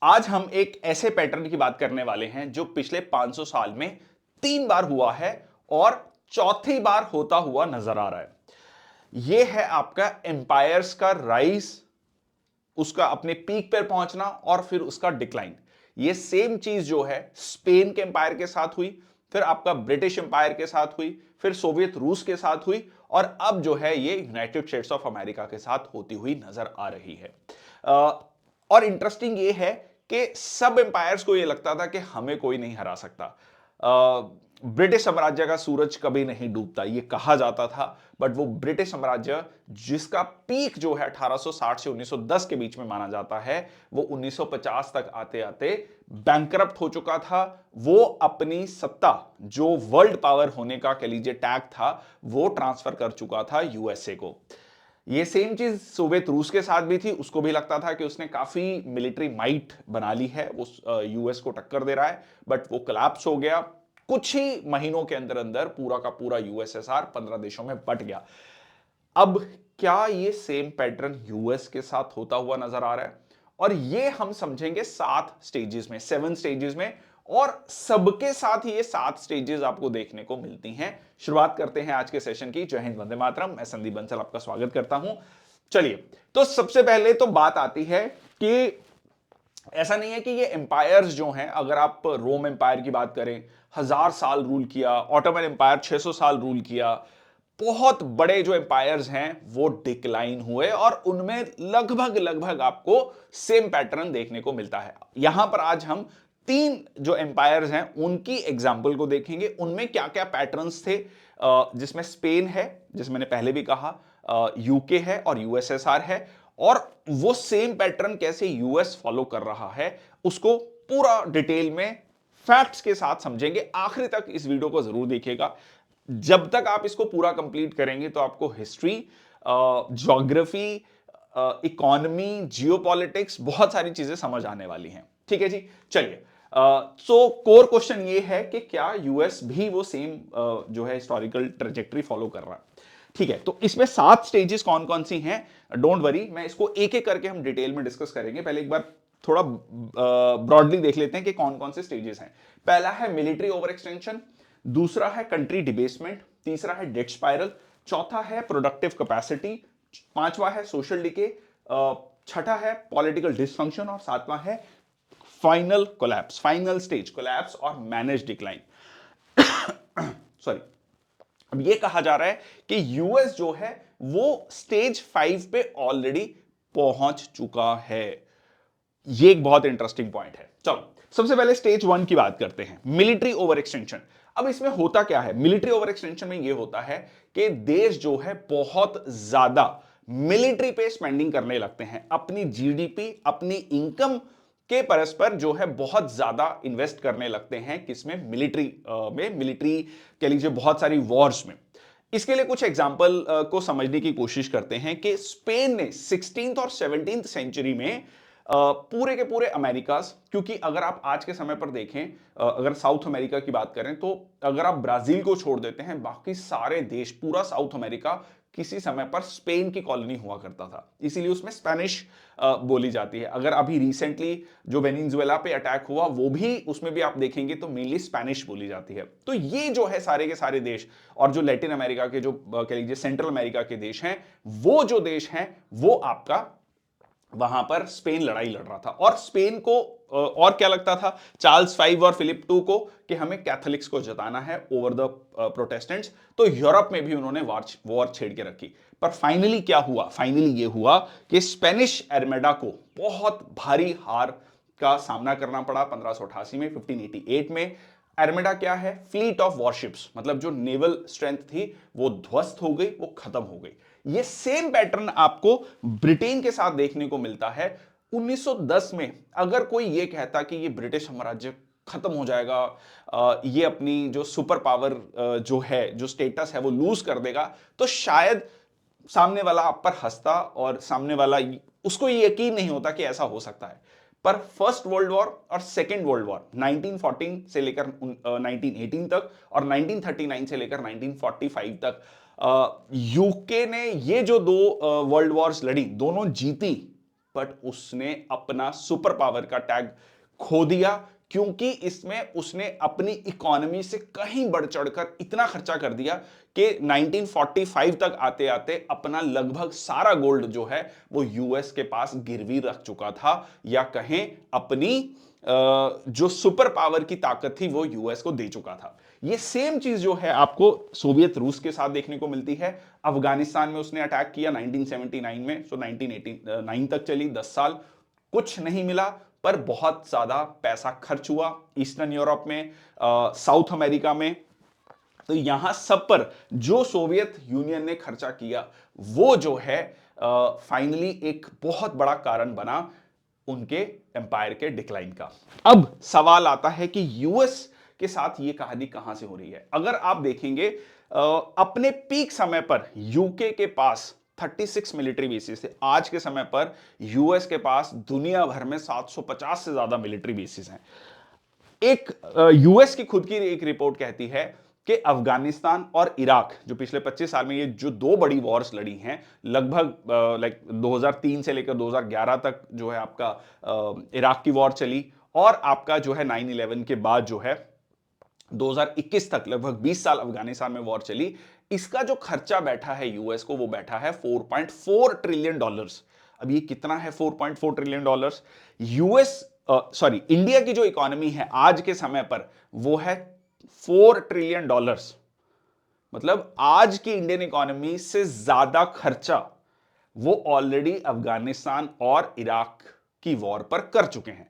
आज हम एक ऐसे पैटर्न की बात करने वाले हैं जो पिछले 500 साल में 3 बार हुआ है और चौथी बार होता हुआ नजर आ रहा है। यह है आपका एम्पायर्स का राइज, उसका अपने पीक पर पहुंचना और फिर उसका डिक्लाइन। ये सेम चीज जो है स्पेन के एम्पायर के साथ हुई, फिर आपका ब्रिटिश एम्पायर के साथ हुई, फिर सोवियत रूस के साथ हुई और अब जो है ये यूनाइटेड स्टेट्स ऑफ अमेरिका के साथ होती हुई नजर आ रही है। और इंटरेस्टिंग ये है कि सब एम्पायर्स को ये लगता था कि हमें कोई नहीं हरा सकता। ब्रिटिश साम्राज्य का सूरज कभी नहीं डूबता ये कहा जाता था, बट वो ब्रिटिश साम्राज्य जिसका पीक जो है 1860 से 1910 के बीच में माना जाता है, वो 1950 तक आते आते बैंकरप्ट हो चुका था। वो अपनी सत्ता जो वर्ल्ड पावर होने का कह लीजिए टैग था, वो ट्रांसफर कर चुका था यूएसए को। ये सेम चीज सोवियत रूस के साथ भी थी, उसको भी लगता था कि उसने काफी मिलिट्री माइट बना ली है, वो यूएस को टक्कर दे रहा है, बट वो कोलैप्स हो गया। कुछ ही महीनों के अंदर अंदर पूरा का पूरा यूएसएसआर 15 देशों में बट गया। अब क्या ये सेम पैटर्न यूएस के साथ होता हुआ नजर आ रहा है? और ये हम समझेंगे 7 स्टेजेस में, 7 स्टेजेस में, और सबके साथ ये 7 स्टेजेस आपको देखने को मिलती हैं। शुरुआत करते हैं आज के सेशन की। जय हिंद, वंदे मातरम। मैं संदीप बंसल आपका स्वागत करता हूं। चलिए, तो सबसे पहले तो बात आती है कि ऐसा नहीं है कि ये एम्पायर्स जो हैं, अगर आप रोम एम्पायर की बात करें, 1000 साल रूल किया, ऑटोमन एम्पायर 600 साल रूल किया, बहुत बड़े जो एम्पायर्स हैं वो डिक्लाइन हुए और उनमें लगभग लगभग आपको सेम पैटर्न देखने को मिलता है। यहां पर आज हम 3 जो एम्पायर्स हैं उनकी एग्जाम्पल को देखेंगे, उनमें क्या क्या पैटर्न्स थे। जिसमें स्पेन है, जिसमें मैंने पहले भी कहा, यूके है और यूएसएसआर है, और वो सेम पैटर्न कैसे यूएस फॉलो कर रहा है उसको पूरा डिटेल में फैक्ट्स के साथ समझेंगे। आखिरी तक इस वीडियो को जरूर देखिएगा। जब तक आप इसको पूरा कंप्लीट करेंगे तो आपको हिस्ट्री, ज्योग्राफी, इकोनॉमी, जियोपॉलिटिक्स, बहुत सारी चीजें समझ आने वाली हैं। ठीक है जी, चलिए। सो कोर क्वेश्चन ये है कि क्या यूएस भी वो सेम जो है हिस्टोरिकल ट्रेजेक्टरी फॉलो कर रहा है? ठीक है, तो इसमें 7 स्टेजेस कौन कौन सी हैं, डोंट वरी, मैं इसको एक एक करके हम डिटेल में डिस्कस करेंगे। पहले एक बार थोड़ा ब्रॉडली देख लेते हैं कि कौन कौन से स्टेजेस हैं। पहला है मिलिट्री ओवर एक्सटेंशन, दूसरा है कंट्री डिबेसमेंट, तीसरा है डेट स्पाइरल, चौथा है प्रोडक्टिव कैपेसिटी, पांचवा है सोशल डिके, छठा है पॉलिटिकल डिसफंक्शन और सातवां है final collapse, final stage collapse और मैनेज डिक्लाइन। सॉरी। अब ये कहा जा रहा है कि यूएस जो है वो स्टेज 5 पे ऑलरेडी पहुंच चुका है। ये एक बहुत इंटरेस्टिंग पॉइंट है। चलो, सबसे पहले स्टेज 1 की बात करते हैं, मिलिट्री ओवर एक्सटेंशन। अब इसमें होता क्या है? मिलिट्री ओवर एक्सटेंशन में यह होता है कि देश जो है बहुत ज्यादा मिलिट्री पे स्पेंडिंग करने लगते हैं, अपनी जीडीपी, अपनी इनकम के परस्पर जो है बहुत ज्यादा इन्वेस्ट करने लगते हैं। किसमें? मिलिट्री में, मिलिट्री कह लीजिए बहुत सारी वॉर्स में। इसके लिए कुछ एग्जाम्पल को समझने की कोशिश करते हैं कि स्पेन ने 16th और 17th सेंचुरी में पूरे के पूरे अमेरिकास, क्योंकि अगर आप आज के समय पर देखें, अगर साउथ अमेरिका की बात करें, तो अगर आप ब्राजील को छोड़ देते हैं, बाकी सारे देश, पूरा साउथ अमेरिका किसी समय पर स्पेन की कॉलोनी हुआ करता था, इसीलिए उसमें स्पेनिश बोली जाती है। अगर अभी रिसेंटली जो वेनेजुएला पे अटैक हुआ, वो भी, उसमें भी आप देखेंगे तो मेनली स्पेनिश बोली जाती है। तो ये जो है सारे के सारे देश, और जो लैटिन अमेरिका के, जो कह लीजिए सेंट्रल अमेरिका के देश हैं, वो जो देश हैं वो आपका वहां पर स्पेन लड़ाई लड़ रहा था। और स्पेन को और क्या लगता था, चार्ल्स 5 और फिलिप 2 को, कि हमें कैथोलिक्स को जताना है ओवर द प्रोटेस्टेंट्स। तो यूरोप में भी उन्होंने वॉर छेड़ के रखी। पर फाइनली क्या हुआ? फाइनली ये हुआ कि स्पेनिश आर्मेडा को बहुत भारी हार का सामना करना पड़ा 1588 में, 1588 में। आर्मेडा क्या है? फ्लीट ऑफ वॉरशिप्स, मतलब जो नेवल स्ट्रेंथ थी वो ध्वस्त हो गई, वो खत्म हो गई। ये सेम पैटर्न आपको ब्रिटेन के साथ देखने को मिलता है 1910 में। अगर कोई ये कहता कि ये ब्रिटिश साम्राज्य खत्म हो जाएगा, ये अपनी जो सुपर पावर जो है, जो स्टेटस है, वो लूज कर देगा, तो शायद सामने वाला आप पर हंसता और सामने वाला उसको ये यकीन नहीं होता कि ऐसा हो सकता है। पर फर्स्ट वर्ल्ड वॉर और सेकेंड वर्ल्ड वॉर 1914 से लेकर 1918 तक और 1939 से लेकर 1945 तक यूके ने ये जो दो वर्ल्ड वॉर्स लड़ी, दोनों जीती। बट उसने अपना सुपर पावर का टैग खो दिया, क्योंकि इसमें उसने अपनी इकोनॉमी से कहीं बढ़ चढ़कर इतना खर्चा कर दिया कि 1945 तक आते आते अपना लगभग सारा गोल्ड जो है वो यूएस के पास गिरवी रख चुका था, या कहें अपनी जो सुपर पावर की ताकत थी वो यूएस को दे चुका था। ये सेम चीज जो है आपको सोवियत रूस के साथ देखने को मिलती है। अफगानिस्तान में उसने अटैक किया 1979 में, सो 1989 तक चली, 10 साल, कुछ नहीं मिला, पर बहुत ज्यादा पैसा खर्च हुआ ईस्टर्न यूरोप में, साउथ अमेरिका में। तो यहां सब पर जो सोवियत यूनियन ने खर्चा किया वो जो है फाइनली एक बहुत बड़ा कारण बना उनके एम्पायर के डिक्लाइन का। अब सवाल आता है कि यूएस के साथ ये कहानी कहां से हो रही है। अगर आप देखेंगे अपने पीक समय पर यूके के पास 36 मिलिट्री बेसिस थे। आज के समय पर यूएस के पास दुनिया भर में 750 से ज्यादा मिलिट्री बेसिस हैं। एक यूएस की खुद की एक रिपोर्ट कहती है कि अफगानिस्तान और इराक जो पिछले 25 साल में ये जो दो बड़ी वॉर्स लड़ी हैं, लगभग 2003 से लेकर 2011 तक जो है आपका इराक की वॉर चली, और आपका जो है 9/11 के बाद जो है 2021 तक लगभग 20 साल अफगानिस्तान में वॉर चली। इसका जो खर्चा बैठा है यूएस को, वो बैठा है $4.4 ट्रिलियन। अब ये कितना है 4.4 trillion dollars? US sorry India की जो इकोनॉमी है आज के समय पर वो है $4 ट्रिलियन। मतलब आज की इंडियन इकोनॉमी से ज्यादा खर्चा वो ऑलरेडी अफगानिस्तान और इराक की वॉर पर कर चुके हैं।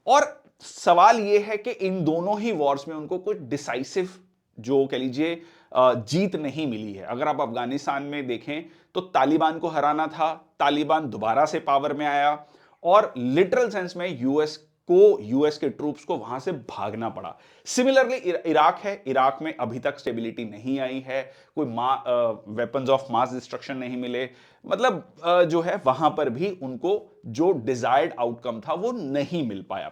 और सवाल यह है कि इन दोनों ही वॉर्स में उनको कुछ डिसाइसिव जो कह लीजिए जीत नहीं मिली है। अगर आप अफगानिस्तान में देखें तो तालिबान को हराना था, तालिबान दोबारा से पावर में आया, और लिटरल सेंस में यूएस के ट्रूप्स को वहां से भागना पड़ा। सिमिलरली इराक है, इराक में अभी तक स्टेबिलिटी नहीं आई है, कोई वेपन्स ऑफ मास डिस्ट्रक्शन नहीं मिले, मतलब जो है वहां पर भी उनको जो डिजायर्ड आउटकम था वो नहीं मिल पाया।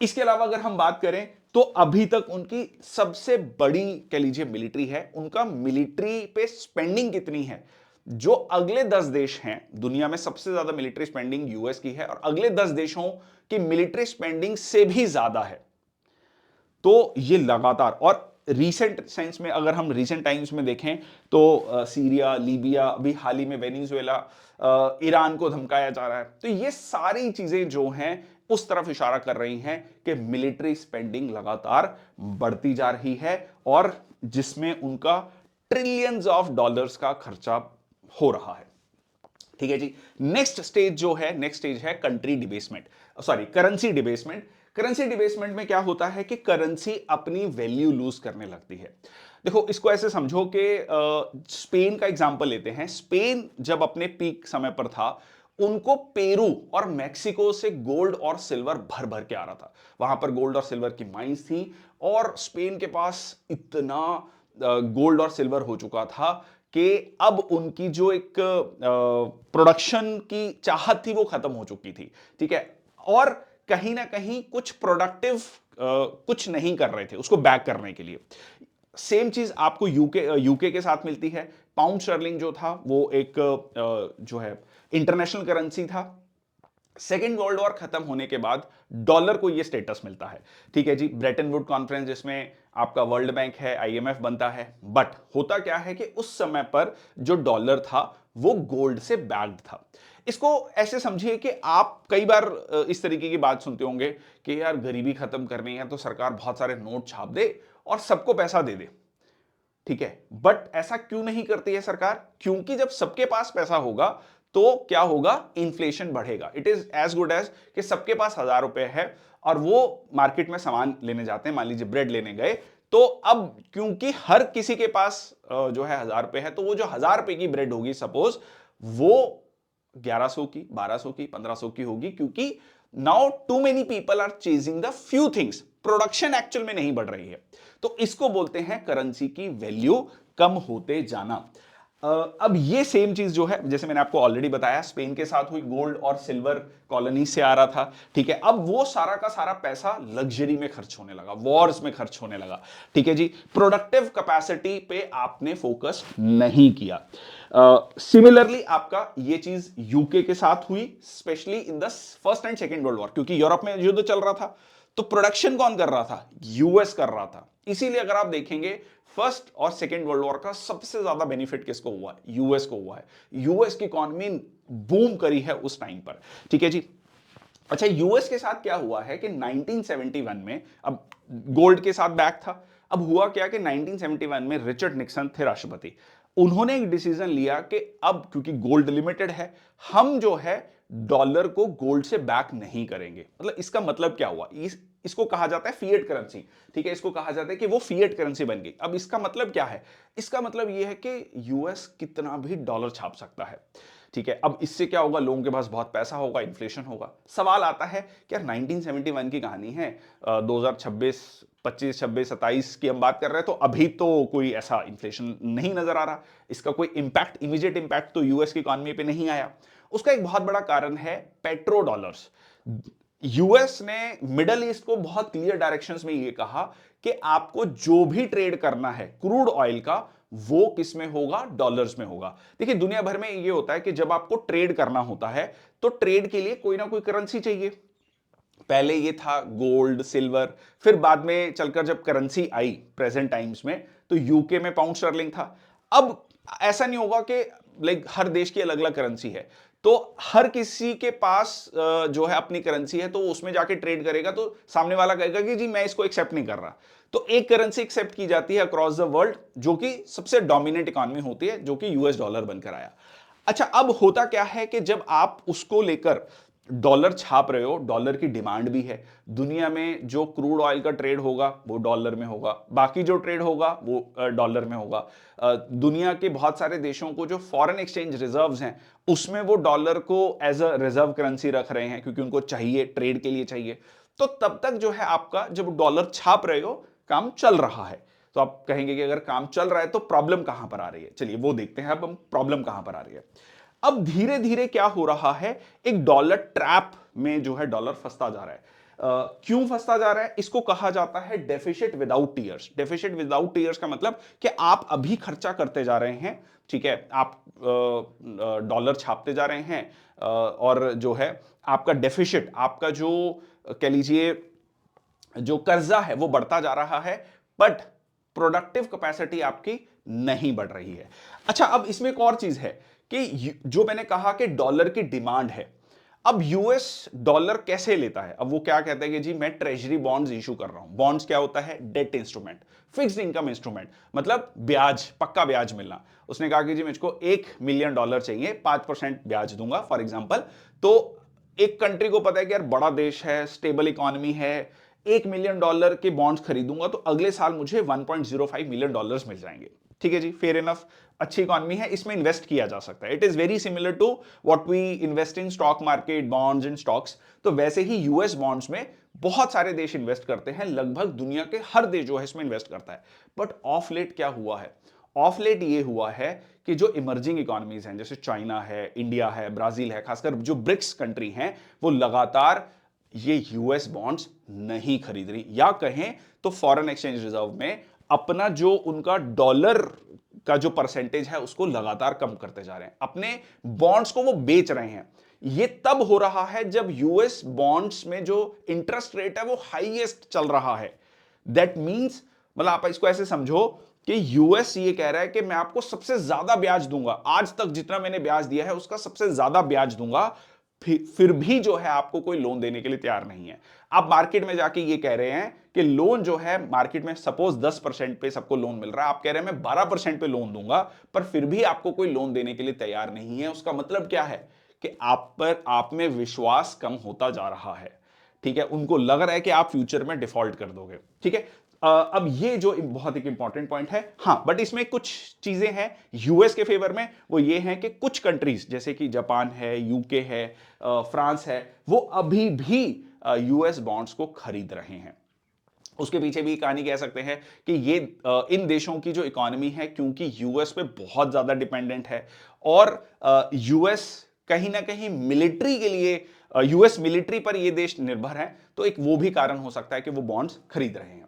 इसके अलावा अगर हम बात करें तो अभी तक उनकी सबसे बड़ी कह लीजिए मिलिट्री है। उनका मिलिट्री पे स्पेंडिंग कितनी है, जो अगले 10 देश हैं दुनिया में सबसे ज्यादा मिलिट्री स्पेंडिंग यूएस की है, और अगले 10 देशों की मिलिट्री स्पेंडिंग से भी ज्यादा है। तो ये लगातार, और रीसेंट सेंस में अगर हम रीसेंट टाइम्स में देखें तो सीरिया, लीबिया, अभी हाल ही में वेनेजुएला, ईरान को धमकाया जा रहा है। तो ये सारी चीजें जो हैं उस तरफ इशारा कर रही हैं कि मिलिट्री स्पेंडिंग लगातार बढ़ती जा रही है, और जिसमें उनका ट्रिलियंस ऑफ डॉलर्स का खर्चा हो रहा है। ठीक है जी। नेक्स्ट स्टेज है कंट्री डिबेसमेंट, सॉरी करेंसी डिबेसमेंट। करेंसी डिबेसमेंट में क्या होता है कि करेंसी अपनी वैल्यू लूज करने लगती है। देखो इसको ऐसे समझो कि स्पेन का एग्जांपल लेते हैं। स्पेन जब अपने पीक समय पर था, उनको पेरू और मैक्सिको से गोल्ड और सिल्वर भर भर के आ रहा था। वहां पर गोल्ड और सिल्वर की माइंस थी, और स्पेन के पास इतना गोल्ड और सिल्वर हो चुका था कि अब उनकी जो एक प्रोडक्शन की चाहत थी वो खत्म हो चुकी थी। ठीक है, और कहीं ना कहीं कुछ प्रोडक्टिव कुछ नहीं कर रहे थे उसको बैक करने के लिए। सेम चीज आपको यूके के साथ मिलती है। पाउंड स्टर्लिंग जो था वो एक जो है इंटरनेशनल करेंसी था। सेकेंड वर्ल्ड वॉर खत्म होने के बाद डॉलर को यह स्टेटस मिलता है। ठीक है जी, ब्रेटन वुड कॉन्फ्रेंस जिसमें आपका वर्ल्ड बैंक है, आईएमएफ बनता है। बट होता क्या है कि उस समय पर जो डॉलर था वो गोल्ड से बैक्ड था। इसको ऐसे समझिए कि आप कई बार इस तरीके की बात सुनते होंगे कि यार गरीबी खत्म करनी है तो सरकार बहुत सारे नोट छाप दे और सबको पैसा दे दे। ठीक है, बट ऐसा क्यों नहीं करती है सरकार? क्योंकि जब सबके पास पैसा होगा तो क्या होगा, इन्फ्लेशन बढ़ेगा। It is as good as कि सबके पास 1000 रुपए है और वो मार्केट में सामान लेने जाते हैं, मान लीजिए ब्रेड लेने गए, तो अब क्योंकि हर किसी के पास जो है 1000 रुपए है, तो वो जो 1000 रुपए की ब्रेड होगी सपोज, वो 1100 की, 1200 की, 1500 की होगी, क्योंकि now too many people are chasing the few things. Production actual में नहीं बढ़ रही है। तो इसको बोलते हैं करेंसी की वैल्यू कम होते जाना। अब ये सेम चीज जो है, जैसे मैंने आपको ऑलरेडी बताया, स्पेन के साथ हुई, गोल्ड और सिल्वर कॉलोनी से आ रहा था। ठीक है, अब वो सारा का सारा पैसा लग्जरी में खर्च होने लगा, वॉर्स में खर्च होने लगा। ठीक है जी, प्रोडक्टिव कैपेसिटी पे आपने फोकस नहीं किया। सिमिलरली आपका ये चीज यूके के साथ हुई, specially in the first and second world war, क्योंकि यूरोप में युद्ध चल रहा था तो प्रोडक्शन कौन कर रहा था? यूएस कर रहा था। इसीलिए अगर आप देखेंगे फर्स्ट और सेकेंड वर्ल्ड वॉर का सबसे ज्यादा बेनिफिट किसको हुआ? यूएस को हुआ है। यूएस की इकोनॉमी बूम करी है उस टाइम पर, ठीक है जी। अच्छा, यूएस के साथ क्या हुआ है कि 1971 में, अब गोल्ड के साथ बैक था, अब हुआ क्या कि 1971 में रिचर्ड निक्सन थे राष्ट्रपति। उन्होंने एक डिसीजन लिया कि अब क्योंकि गोल्ड लिमिटेड है, हम जो है डॉलर को गोल्ड से बैक नहीं करेंगे। मतलब इसका मतलब क्या हुआ? इसको कहा जाता है फिएट करेंसी, ठीक है। इसको कहा जाता है कि वो फिएट करेंसी बन गई। अब इसका मतलब क्या है? इसका मतलब यह है कि यूएस कितना भी डॉलर छाप सकता है, ठीक है। अब इससे क्या होगा? लोगों के पास बहुत पैसा होगा, इन्फ्लेशन होगा। सवाल आता है कि यार 1971 की कहानी है, 2026 25 26 27 की हम बात कर रहे हैं, तो अभी तो कोई ऐसा इन्फ्लेशन नहीं नजर आ रहा, इसका कोई इंपैक्ट, इमीडिएट इंपैक्ट तो यूएस की इकोनॉमी पे नहीं आया। उसका एक बहुत बड़ा कारण है पेट्रो डॉलर्स। यूएस ने मिडल ईस्ट को बहुत क्लियर डायरेक्शंस में ये कहा कि आपको जो भी ट्रेड करना है क्रूड ऑयल का, वो किस में होगा? डॉलर्स में होगा। देखिए दुनिया भर में ये होता है कि जब आपको ट्रेड करना होता है तो ट्रेड के लिए कोई ना कोई करेंसी चाहिए। पहले ये था गोल्ड, सिल्वर, फिर बाद में चलकर जब करेंसी आई प्रेजेंट टाइम्स में, तो यूके में पाउंड स्टर्लिंग था। अब ऐसा नहीं होगा कि लाइक हर देश की अलग अलग करेंसी है, तो हर किसी के पास जो है अपनी करेंसी है, तो उसमें जाके ट्रेड करेगा तो सामने वाला कहेगा कि जी मैं इसको एक्सेप्ट नहीं कर रहा। तो एक करेंसी एक्सेप्ट की जाती है अक्रॉस द वर्ल्ड, जो कि सबसे डोमिनेंट इकोनॉमी होती है, जो कि यूएस डॉलर बनकर आया। अच्छा, अब होता क्या है कि जब आप उसको लेकर डॉलर छाप रहे हो, डॉलर की डिमांड भी है। दुनिया में जो क्रूड ऑयल का ट्रेड होगा वो डॉलर में होगा, बाकी जो ट्रेड होगा वो डॉलर में होगा। दुनिया के बहुत सारे देशों को जो फॉरेन एक्सचेंज रिजर्व्स हैं, उसमें वो डॉलर को एज अ रिजर्व करेंसी रख रहे हैं, क्योंकि उनको चाहिए, ट्रेड के लिए चाहिए। तो तब तक जो है आपका जब डॉलर छाप रहे हो, काम चल रहा है। तो आप कहेंगे कि अगर काम चल रहा है तो प्रॉब्लम कहां पर आ रही है? चलिए वो देखते हैं अब हम प्रॉब्लम कहां पर आ रही है। अब धीरे धीरे क्या हो रहा है, एक डॉलर ट्रैप में जो है डॉलर फंसता जा रहा है। क्यों फंसता जा रहा है? इसको कहा जाता है deficit without tears. Deficit without tears का मतलब कि आप अभी खर्चा करते जा रहे हैं, ठीक है, आप डॉलर छापते जा रहे हैं, और जो है आपका डेफिसिट, आपका जो कह लीजिए जो कर्जा है वो बढ़ता जा रहा है, बट प्रोडक्टिव कैपेसिटी आपकी नहीं बढ़ रही है। अच्छा, अब इसमें एक और चीज है कि जो मैंने कहा कि डॉलर की डिमांड है, अब यूएस डॉलर कैसे लेता है? अब वो क्या कहता है कि जी मैं ट्रेजरी बॉन्ड्स इशू कर रहा हूं। बॉन्ड्स क्या होता है? Debt instrument, fixed income instrument, मतलब ब्याज, पक्का ब्याज मिलना। उसने कहा कि जी मुझको $1 मिलियन चाहिए, 5% ब्याज दूंगा फॉर एग्जाम्पल। तो एक कंट्री को पता है कि यार बड़ा देश है, स्टेबल इकोनॉमी है, $1 मिलियन के बॉन्ड्स खरीदूंगा तो अगले साल मुझे $1.05 मिलियन मिल जाएंगे। ठीक है जी, फेयर इनफ, अच्छी इकोनॉमी है, इसमें इन्वेस्ट किया जा सकता है। It is very similar to what we invest in stock market, bonds and stocks. तो वैसे ही यूएस बॉन्ड्स में बहुत सारे देश इन्वेस्ट करते हैं, लगभग दुनिया के हर देश जो है इसमें इन्वेस्ट करता है। बट ऑफ लेट क्या हुआ है? ऑफ लेट ये हुआ है कि जो इमर्जिंग इकोनॉमीज हैं, जैसे चाइना है, इंडिया है, ब्राजील है, खासकर जो ब्रिक्स कंट्री हैं, वो लगातार ये यूएस बॉन्ड्स नहीं खरीद रही, या कहें तो फॉरेन एक्सचेंज रिजर्व में अपना जो उनका डॉलर का जो परसेंटेज है उसको लगातार कम करते जा रहे हैं, अपने बॉन्ड्स को वो बेच रहे हैं। ये तब हो रहा है जब यूएस बॉन्ड्स में जो इंटरेस्ट रेट है वो हाईएस्ट चल रहा है। दैट मींस, मतलब आप इसको ऐसे समझो कि यूएस ये कह रहा है कि मैं आपको सबसे ज्यादा ब्याज दूंगा, आज तक जितना मैंने ब्याज दिया है उसका सबसे ज्यादा ब्याज दूंगा, फिर भी जो है आपको कोई लोन देने के लिए तैयार नहीं है। आप मार्केट में जाके ये कह रहे हैं कि लोन जो है मार्केट में सपोज 10% पे सबको लोन मिल रहा है, आप कह रहे हैं मैं 12% पे लोन दूंगा, पर फिर भी आपको कोई लोन देने के लिए तैयार नहीं है। उसका मतलब क्या है कि आप में विश्वास कम होता जा रहा है, ठीक है। उनको लग रहा है कि आप फ्यूचर में डिफॉल्ट कर दोगे, ठीक है। अब ये जो बहुत एक इंपॉर्टेंट पॉइंट है, हाँ, बट इसमें कुछ चीजें हैं यूएस के फेवर में। वो ये हैं कि कुछ कंट्रीज जैसे कि जापान है, यूके है, फ्रांस है, वो अभी भी यूएस बॉन्ड्स को खरीद रहे हैं। उसके पीछे भी कहानी कह सकते हैं कि ये इन देशों की जो इकोनॉमी है, क्योंकि यूएस पे बहुत ज्यादा डिपेंडेंट है, और यूएस कहीं ना कहीं मिलिट्री के लिए, यूएस मिलिट्री पर ये देश निर्भर है, तो एक वो भी कारण हो सकता है कि वो बॉन्ड्स खरीद रहे हैं,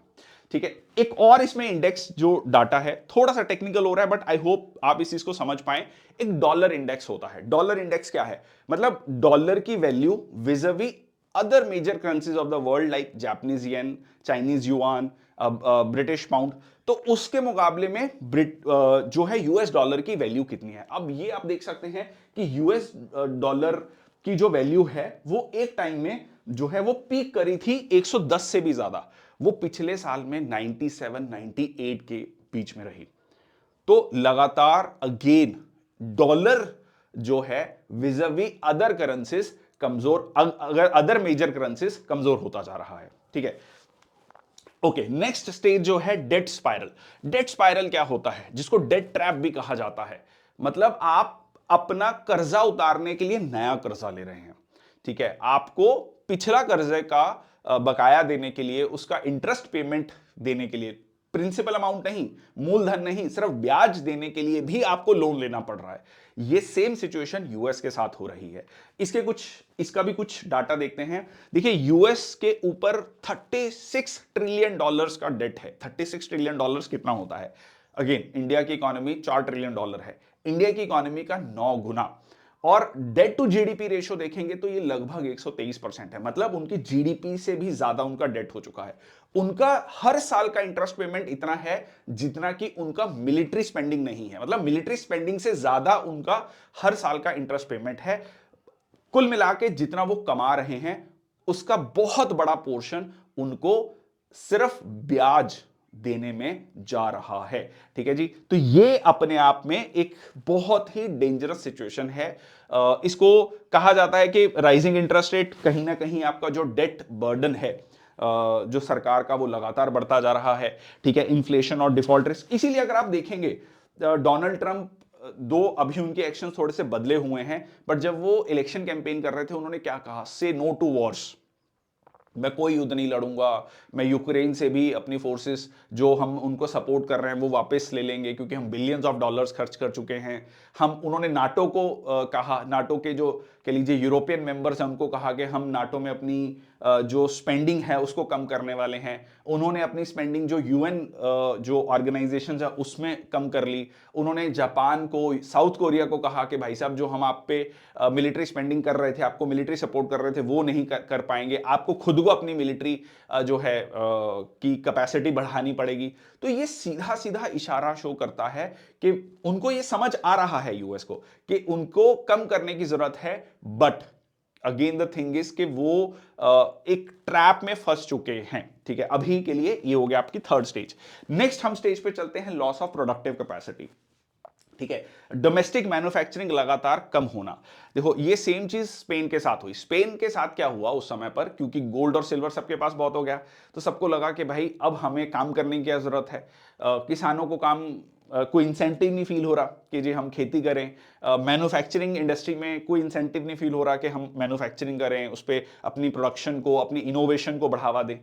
ठीक है। एक और इसमें इंडेक्स जो डाटा है थोड़ा सा टेक्निकल हो रहा है, बट आई होप आप इस चीज को समझ पाए। एक डॉलर इंडेक्स होता है। डॉलर इंडेक्स क्या है? मतलब डॉलर की value vis a vis other major currencies of the world like Japanese yen, Chinese yuan, British pound, तो उसके मुकाबले में जो है यूएस डॉलर की वैल्यू कितनी है। अब ये आप देख सकते हैं कि यूएस डॉलर की जो वैल्यू है वो एक टाइम में जो है वो पीक करी थी 110 से भी ज्यादा। वो पिछले साल में 97 98 के बीच में रही। तो लगातार अगेन डॉलर जो है विज़ावी अदर करेंसीज कमजोर, अगर अदर मेजर करेंसीज कमजोर होता जा रहा है। ठीक है। ओके, नेक्स्ट स्टेज जो है डेट स्पाइरल। डेट स्पाइरल क्या होता है? जिसको डेट ट्रैप भी कहा जाता है। मतलब आप अपना कर्जा उतारने के लिए नया कर्जा ले रहे हैं। ठीक है, आपको पिछला कर्जे का बकाया देने के लिए, उसका इंटरेस्ट पेमेंट देने के लिए, प्रिंसिपल अमाउंट नहीं, मूलधन नहीं, सिर्फ ब्याज देने के लिए भी आपको लोन लेना पड़ रहा है। ये सेम सिचुएशन यूएस के साथ हो रही है। इसका भी कुछ डाटा देखते हैं। देखिए, यूएस के ऊपर 36 ट्रिलियन डॉलर्स का डेट है। 36 ट्रिलियन डॉलर्स कितना होता है? अगेन, इंडिया की इकोनॉमी 4 ट्रिलियन डॉलर है। इंडिया की इकोनॉमी का 9 गुना। और डेट टू जीडीपी रेशियो देखेंगे तो ये लगभग 123% है। मतलब उनकी जीडीपी से भी ज्यादा उनका डेट हो चुका है। उनका हर साल का इंटरेस्ट पेमेंट इतना है जितना कि उनका मिलिट्री स्पेंडिंग नहीं है। मतलब मिलिट्री स्पेंडिंग से ज्यादा उनका हर साल का इंटरेस्ट पेमेंट है। कुल मिला के जितना वो कमा रहे हैं उसका बहुत बड़ा पोर्शन उनको सिर्फ ब्याज देने में जा रहा है। ठीक है जी। तो ये अपने आप में एक बहुत ही डेंजरस सिचुएशन है। इसको कहा जाता है कि राइजिंग इंटरेस्ट रेट कहीं ना कहीं आपका जो डेट बर्डन है जो सरकार का, वो लगातार बढ़ता जा रहा है। ठीक है, इन्फ्लेशन और डिफॉल्ट रिस्क। इसीलिए अगर आप देखेंगे डोनाल्ड ट्रंप अभी उनके एक्शन थोड़े से बदले हुए हैं, बट जब वो इलेक्शन कैंपेन कर रहे थे उन्होंने क्या कहा? से नो टू वॉर्स। मैं कोई युद्ध नहीं लड़ूंगा, मैं यूक्रेन से भी अपनी फोर्सेस जो हम उनको सपोर्ट कर रहे हैं वो वापस ले लेंगे, क्योंकि हम बिलियंस ऑफ डॉलर्स खर्च कर चुके हैं। उन्होंने नाटो को कहा, नाटो के जो कह लीजिए यूरोपियन मेंबर्स हैं उनको कहा कि हम नाटो में अपनी जो स्पेंडिंग है उसको कम करने वाले हैं। उन्होंने अपनी स्पेंडिंग जो यूएन जो ऑर्गेनाइजेशन है उसमें कम कर ली। उन्होंने जापान को, साउथ कोरिया को कहा कि भाई साहब जो हम आप पे मिलिट्री स्पेंडिंग कर रहे थे, आपको मिलिट्री सपोर्ट कर रहे थे, वो नहीं कर पाएंगे, आपको खुद को अपनी मिलिट्री जो है की कैपेसिटी बढ़ानी पड़ेगी। तो ये सीधा सीधा इशारा शो करता है कि उनको ये समझ आ रहा है यूएस को कि उनको कम करने की जरूरत है। But again the thing is कि वो एक ट्रैप में फंस चुके हैं। ठीक है, अभी के लिए ये हो गया आपकी थर्ड स्टेज। नेक्स्ट हम स्टेज पे चलते हैं लॉस ऑफ प्रोडक्टिव कैपेसिटी। ठीक है, डोमेस्टिक मैन्युफैक्चरिंग लगातार कम होना। देखो, ये सेम चीज स्पेन के साथ हुई। स्पेन के साथ क्या हुआ उस समय पर, क्योंकि गोल्ड और सिल्वर सबके पास बहुत हो गया, तो सबको लगा कि भाई अब हमें काम करने की क्या जरूरत है। किसानों को काम कोई इंसेंटिव नहीं फील हो रहा कि जी हम खेती करें। मैन्युफैक्चरिंग इंडस्ट्री में कोई इंसेंटिव नहीं फील हो रहा कि हम मैन्युफैक्चरिंग करें, उस पर अपनी प्रोडक्शन को, अपनी इनोवेशन को बढ़ावा दें।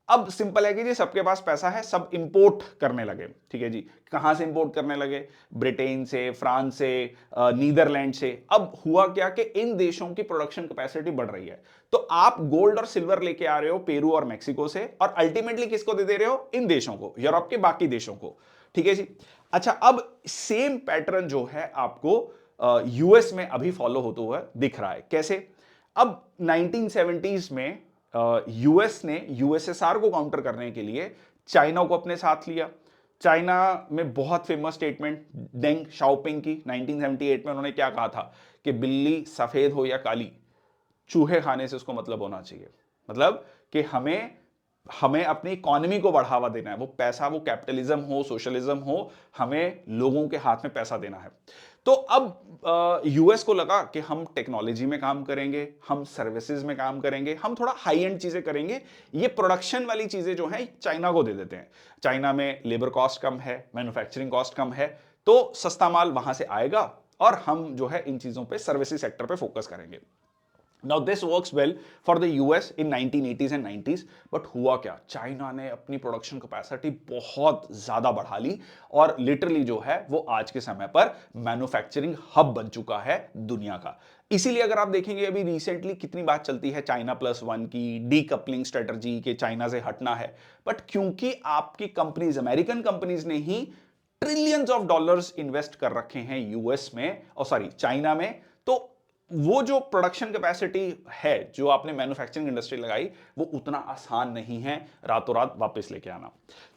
अब सिंपल है कि जी सबके पास पैसा है, सब इंपोर्ट करने लगे। ठीक है जी, कहां से इंपोर्ट करने लगे? ब्रिटेन से, फ्रांस से, नीदरलैंड से। अब हुआ क्या कि इन देशों की प्रोडक्शन कैपेसिटी बढ़ रही है, तो आप गोल्ड और सिल्वर लेके आ रहे हो पेरू और मेक्सिको से, और अल्टीमेटली किसको दे रहे हो? इन देशों को, यूरोप के बाकी देशों को। ठीक है जी। अच्छा, अब सेम पैटर्न जो है आपको यूएस में अभी फॉलो होता हुआ दिख रहा है। कैसे? अब 1970s में यूएस ने यूएसएसआर को काउंटर करने के लिए चाइना को अपने साथ लिया। चाइना में बहुत फेमस स्टेटमेंट डेंग शाओपिंग की 1978 में। उन्होंने क्या कहा था कि बिल्ली सफेद हो या काली, चूहे खाने से उसको मतलब होना चाहिए। मतलब कि हमें हमें अपनी इकोनॉमी को बढ़ावा देना है। वो पैसा, वो कैपिटलिज्म हो, सोशलिज्म हो, हमें लोगों के हाथ में पैसा देना है। तो अब यूएस को लगा कि हम टेक्नोलॉजी में काम करेंगे, हम सर्विसेज में काम करेंगे, हम थोड़ा हाई एंड चीजें करेंगे। ये प्रोडक्शन वाली चीजें जो है चाइना को दे देते हैं। चाइना में लेबर कॉस्ट कम है, मैन्युफैक्चरिंग कॉस्ट कम है, तो सस्ता माल वहां से आएगा और हम जो है इन चीजों पे, सर्विसेज सेक्टर पे फोकस करेंगे। Now this works well for the US in 1980s and 90s, but हुआ क्या, चाइना ने अपनी प्रोडक्शन कैपेसिटी बहुत ज्यादा बढ़ा ली और लिटरली जो है वो आज के समय पर मैन्युफैक्चरिंग हब बन चुका है दुनिया का। इसीलिए अगर आप देखेंगे अभी रिसेंटली कितनी बात चलती है चाइना प्लस वन की, डीकपलिंग स्ट्रेटजी के चाइना से हटना है, बट क्योंकि आपकी कंपनीज, अमेरिकन कंपनीज ने ही ट्रिलियंस ऑफ डॉलर्स इन्वेस्ट कर रखे हैं यूएस में, और सॉरी चाइना में, तो वो जो प्रोडक्शन कैपेसिटी है जो आपने मैन्युफैक्चरिंग इंडस्ट्री लगाई वो उतना आसान नहीं है रातों रात वापस लेके आना।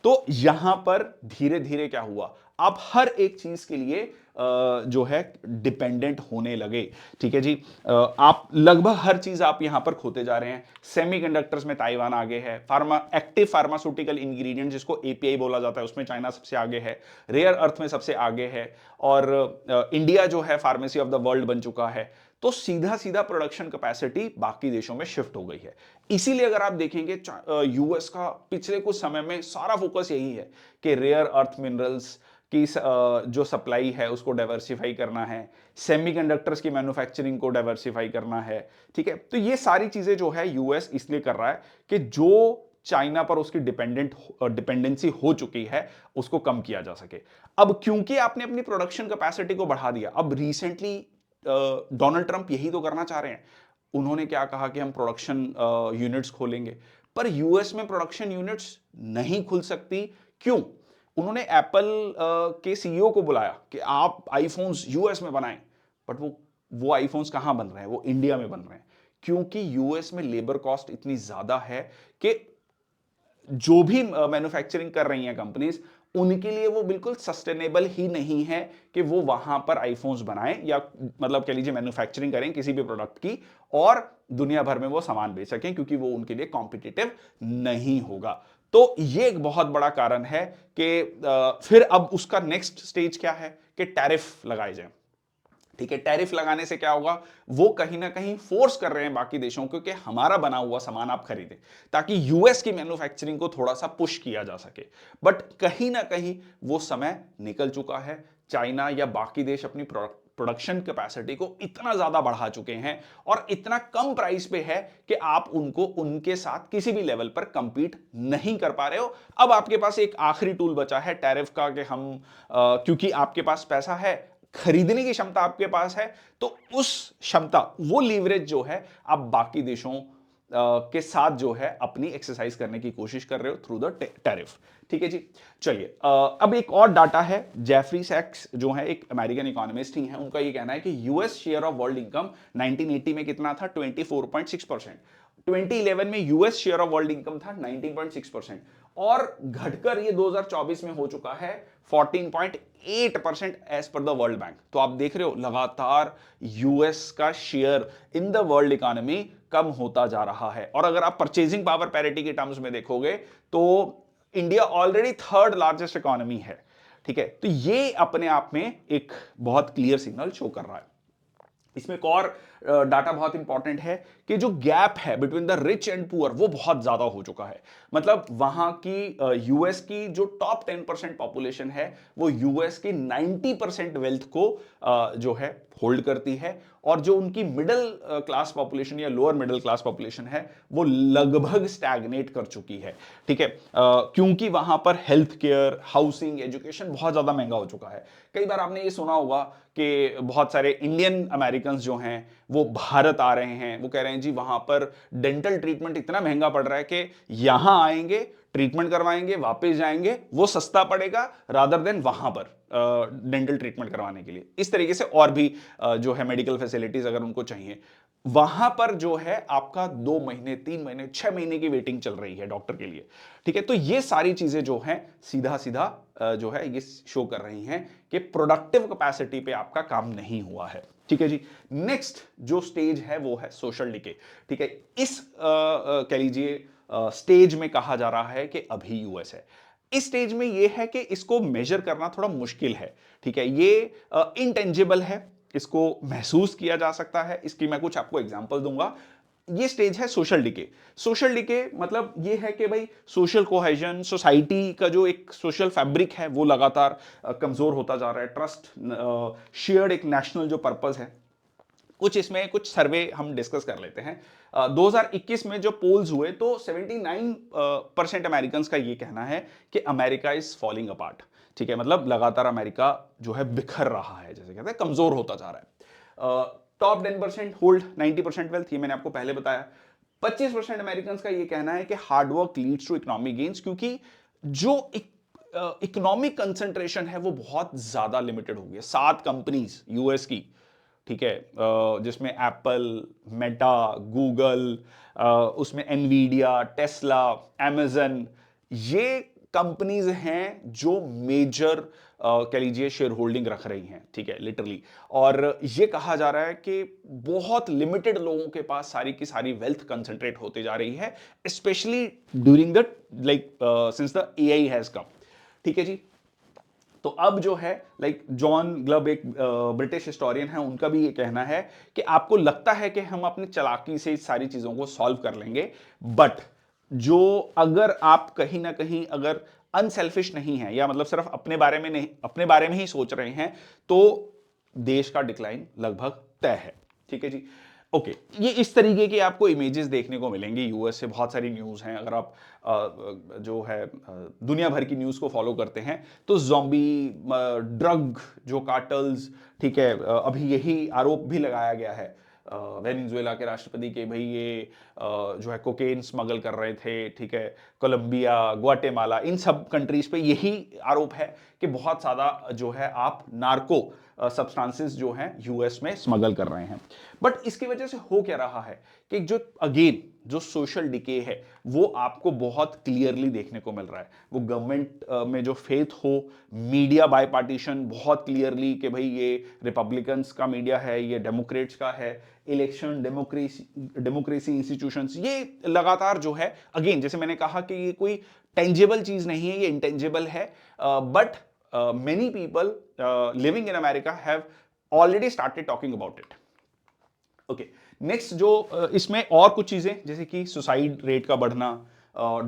तो यहां पर धीरे धीरे क्या हुआ, आप हर एक चीज के लिए जो है डिपेंडेंट होने लगे। ठीक है जी, आप लगभग हर चीज आप यहां पर खोते जा रहे हैं। सेमीकंडक्टर्स में ताइवान आगे है, एक्टिव फार्मास्यूटिकल इंग्रेडिएंट जिसको एपीआई बोला जाता है उसमें चाइना सबसे आगे है, रेयर अर्थ में सबसे आगे है, और इंडिया जो है फार्मेसी ऑफ द वर्ल्ड बन चुका है। तो सीधा सीधा प्रोडक्शन कैपेसिटी बाकी देशों में शिफ्ट हो गई है। इसीलिए अगर आप देखेंगे यूएस का पिछले कुछ समय में सारा फोकस यही है कि रेयर अर्थ मिनरल्स की जो सप्लाई है उसको डाइवर्सिफाई करना है, सेमीकंडक्टर्स की मैन्युफैक्चरिंग को डाइवर्सिफाई करना है। ठीक है, तो ये सारी चीजें जो है यूएस इसलिए कर रहा है कि जो चाइना पर उसकी डिपेंडेंसी हो चुकी है उसको कम किया जा सके। अब क्योंकि आपने अपनी प्रोडक्शन कैपेसिटी को बढ़ा दिया, अब रिसेंटली डोनाल्ड ट्रंप यही तो करना चाह रहे हैं। उन्होंने क्या कहा कि हम प्रोडक्शन यूनिट्स खोलेंगे, पर यूएस में प्रोडक्शन यूनिट्स नहीं खुल सकती। क्यों? उन्होंने एप्पल के सीईओ को बुलाया कि आप आईफोन्स यूएस में बनाएं, बट वो आईफोन्स कहां बन रहे हैं, वो इंडिया में बन रहे हैं, क्योंकि यूएस में लेबर कॉस्ट इतनी ज्यादा है कि जो भी मैन्युफैक्चरिंग कर रही हैं कंपनीज, उनके लिए वो बिल्कुल सस्टेनेबल ही नहीं है कि वो वहां पर आईफोन्स बनाएं या मतलब कह लीजिए मैन्युफैक्चरिंग करें किसी भी प्रोडक्ट की और दुनिया भर में वो सामान बेच सकें, क्योंकि वो उनके लिए कॉम्पिटिटिव नहीं होगा। तो ये एक बहुत बड़ा कारण है कि फिर अब उसका नेक्स्ट स्टेज क्या है कि टैरिफ लगाए जाए। ठीक है, टैरिफ लगाने से क्या होगा, वो कहीं ना कहीं फोर्स कर रहे हैं बाकी देशों को कि हमारा बना हुआ सामान आप खरीदें, ताकि यूएस की मैन्युफैक्चरिंग को थोड़ा सा पुश किया जा सके। बट कहीं ना कहीं वो समय निकल चुका है। चाइना या बाकी देश अपनी प्रोडक्शन कैपेसिटी को इतना ज्यादा बढ़ा चुके हैं और इतना कम प्राइस पे है कि आप उनको उनके साथ किसी भी लेवल पर कंपीट नहीं कर पा रहे हो। अब आपके पास एक आखिरी टूल बचा है टैरिफ का कि हम क्योंकि आपके पास पैसा है, खरीदने की क्षमता आपके पास है, तो उस क्षमता, वो लीवरेज जो है आप बाकी देशों के साथ जो है अपनी एक्सरसाइज करने की कोशिश कर रहे हो थ्रू द टैरिफ। ठीक है जी, चलिए अब एक और डाटा है, जेफरी सैक्स जो है एक अमेरिकन इकोनॉमिस्ट ही है, उनका ये कहना है कि US share of world income 1980 में कितना था, 24.6%। 2011 में US share of world income था 19.6%, और घटकर ये 2024 में हो चुका है 14.8% as per the world bank. तो आप देख रहे हो लगातार यूएस का share in the world economy कम होता जा रहा है। और अगर आप परचेजिंग पावर पैरिटी के टर्म्स में देखोगे तो India already third largest economy है। ठीक है, तो ये अपने आप में एक बहुत क्लियर सिग्नल शो कर रहा है। इसमें एक और डाटा बहुत इंपॉर्टेंट है कि जो गैप है between the rich and poor वो बहुत ज्यादा हो चुका है। मतलब वहां की यूएस की जो टॉप 10% पॉपुलेशन है वो यूएस की 90% वेल्थ को जो है होल्ड करती है, और जो उनकी मिडिल क्लास पॉपुलेशन या लोअर मिडिल क्लास पॉपुलेशन है वो लगभग स्टैग्नेट कर चुकी है। ठीक है, क्योंकि वहां पर हेल्थ केयर, हाउसिंग, एजुकेशन बहुत ज्यादा महंगा हो चुका है। कई बार आपने ये सुना होगा कि बहुत सारे इंडियन अमेरिकन जो हैं वो भारत आ रहे हैं, वो कह रहे हैं जी वहां पर डेंटल ट्रीटमेंट इतना महंगा पड़ रहा है कि यहां आएंगे, ट्रीटमेंट करवाएंगे, वापस जाएंगे, वो सस्ता पड़ेगा रादर देन वहां पर डेंटल ट्रीटमेंट करवाने के लिए। इस तरीके से और भी जो है मेडिकल फैसिलिटीज अगर उनको चाहिए, वहां पर जो है आपका 2 महीने, 3 महीने, 6 महीने की वेटिंग चल रही है डॉक्टर के लिए। ठीक है, तो ये सारी चीजें जो हैं सीधा सीधा जो है ये शो कर रही हैं कि प्रोडक्टिव कैपेसिटी पे आपका काम नहीं हुआ है। ठीक है जी, नेक्स्ट जो स्टेज है वो है सोशल डिके। ठीक है, इस कह लीजिए स्टेज में कहा जा रहा है कि अभी यूएस है। इस स्टेज में यह है कि इसको मेजर करना थोड़ा मुश्किल है। ठीक है, ये इनटेंजिबल है, इसको महसूस किया जा सकता है। इसकी मैं कुछ आपको एग्जांपल दूंगा। ये स्टेज है सोशल डिके। सोशल डिके मतलब ये है कि भाई सोशल कोहेजन, सोसाइटी का जो एक सोशल फैब्रिक है वो लगातार कमजोर होता जा रहा है। ट्रस्ट, शेयर्ड एक नेशनल जो पर्पस है कुछ इसमें कुछ सर्वे हम डिस्कस कर लेते हैं। 2021 में जो पोल्स हुए तो 79% अमेरिकन का ये कहना है कि अमेरिका इज फॉलिंग अपार्ट। ठीक है, मतलब लगातार अमेरिका जो है बिखर रहा है, जैसे कहते हैं कमजोर होता जा रहा है। टॉप 10% होल्ड 90% वेल्थ, ये मैंने आपको पहले बताया। 25% अमेरिकन का ये कहना है कि hard work leads to economic gains, क्योंकि जो इकोनॉमिक कंसंट्रेशन है वो बहुत ज्यादा लिमिटेड हो गई है। 7 कंपनीज यूएस की, ठीक है, जिसमें एप्पल, मेटा, गूगल, उसमें एनवीडिया, टेस्ला, अमेजन, ये कंपनीज हैं जो मेजर कह लीजिए शेयर होल्डिंग रख रही हैं, ठीक है, लिटरली। और ये कहा जा रहा है कि बहुत लिमिटेड लोगों के पास सारी की सारी वेल्थ कंसंट्रेट होते जा रही है, specially during the sins the AI has come. ठीक है जी। तो अब जो है जॉन ग्लब एक ब्रिटिश हिस्टोरियन है, उनका भी ये कहना है कि आपको लगता है कि हम अपनी चालाकी से इस सारी चीजों को सॉल्व कर लेंगे, बट जो अगर आप कहीं ना कहीं अगर अनसेल्फिश नहीं है, या मतलब सिर्फ अपने बारे में नहीं, अपने बारे में ही सोच रहे हैं, तो देश का डिक्लाइन लगभग तय है। ठीक है जी। ओके, ये इस तरीके की आपको इमेजेस देखने को मिलेंगी। यूएस से बहुत सारी न्यूज़ हैं, अगर आप जो है दुनिया भर की न्यूज़ को फॉलो करते हैं तो ज़ॉम्बी, ड्रग जो कार्टल्स, ठीक है, अभी यही आरोप भी लगाया गया है वेनेजुएला के राष्ट्रपति के, भाई ये जो है कोकेन स्मगल कर रहे थे, ठीक है, कोलंबिया, ग्वाटेमाला, इन सब कंट्रीज पे यही आरोप है कि बहुत ज़्यादा जो है आप नार्को सब्सटेंसेस जो हैं यूएस में स्मगल कर रहे हैं। बट इसकी वजह से हो क्या रहा है कि जो अगेन जो सोशल डिके है वो आपको बहुत क्लियरली देखने को मिल रहा है। वो गवर्नमेंट में जो फेथ हो, मीडिया बायपार्टीशन बहुत क्लियरली कि भाई ये रिपब्लिकन्स का मीडिया है, ये डेमोक्रेट्स का है, इलेक्शन, डेमोक्रेसी इंस्टीट्यूशंस, ये लगातार जो है अगेन जैसे मैंने कहा कि ये कोई टेंजिबल चीज नहीं है, ये इंटेंजिबल है, but many people living in America have already started talking about it. Okay, next जो इसमें और कुछ चीजें जैसे कि सुसाइड रेट का बढ़ना,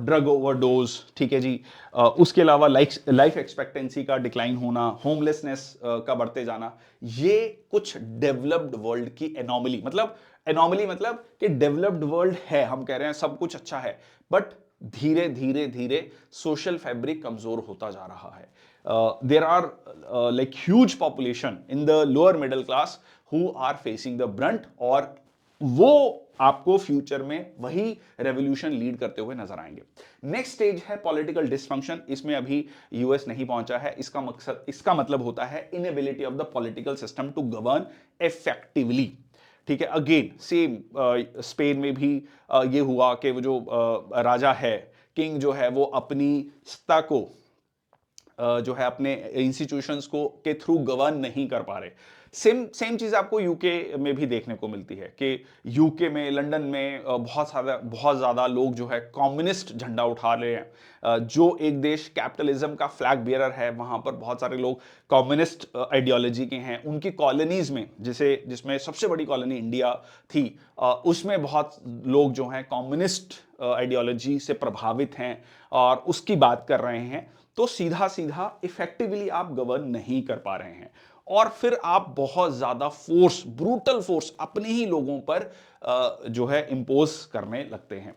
ड्रग ओवरडोज, ठीक है जी, उसके अलावा लाइफ एक्सपेक्टेंसी का डिक्लाइन होना, होमलेसनेस का बढ़ते जाना, ये कुछ डेवलप्ड वर्ल्ड की एनॉमली मतलब कि डेवलप्ड वर्ल्ड है, हम कह रहे हैं सब कुछ अच्छा है, बट धीरे धीरे धीरे सोशल फैब्रिक कमजोर होता जा रहा है। There are like huge population in the lower middle class who are facing the brunt, और वो आपको फ्यूचर में वही रेवोल्यूशन लीड करते हुए नजर आएंगे। नेक्स्ट स्टेज है पॉलिटिकल डिस्फंक्शन। इसमें अभी यूएस नहीं पहुंचा है। इसका मतलब होता है inability of the political system to govern effectively. ठीक है, अगेन सेम स्पेन में भी ये हुआ कि वो जो राजा है, किंग जो है, वो अपनी सत्ता को जो है अपने इंस्टीट्यूशंस को के थ्रू गवर्न नहीं कर पा रहे। सेम चीज आपको यूके में भी देखने को मिलती है कि यूके में, लंदन में बहुत ज्यादा लोग जो है कम्युनिस्ट झंडा उठा रहे हैं। जो एक देश कैपिटलिज्म का फ्लैग बियरर है, वहां पर बहुत सारे लोग कम्युनिस्ट आइडियोलॉजी के हैं। उनकी कॉलोनीज में, जिसमें सबसे बड़ी कॉलोनी इंडिया थी, उसमें बहुत लोग जो हैं कम्युनिस्ट आइडियोलॉजी से प्रभावित हैं और उसकी बात कर रहे हैं। तो सीधा सीधा इफेक्टिवली आप गवर्न नहीं कर पा रहे हैं, और फिर आप बहुत ज्यादा ब्रूटल फोर्स अपने ही लोगों पर जो है इंपोज करने लगते हैं।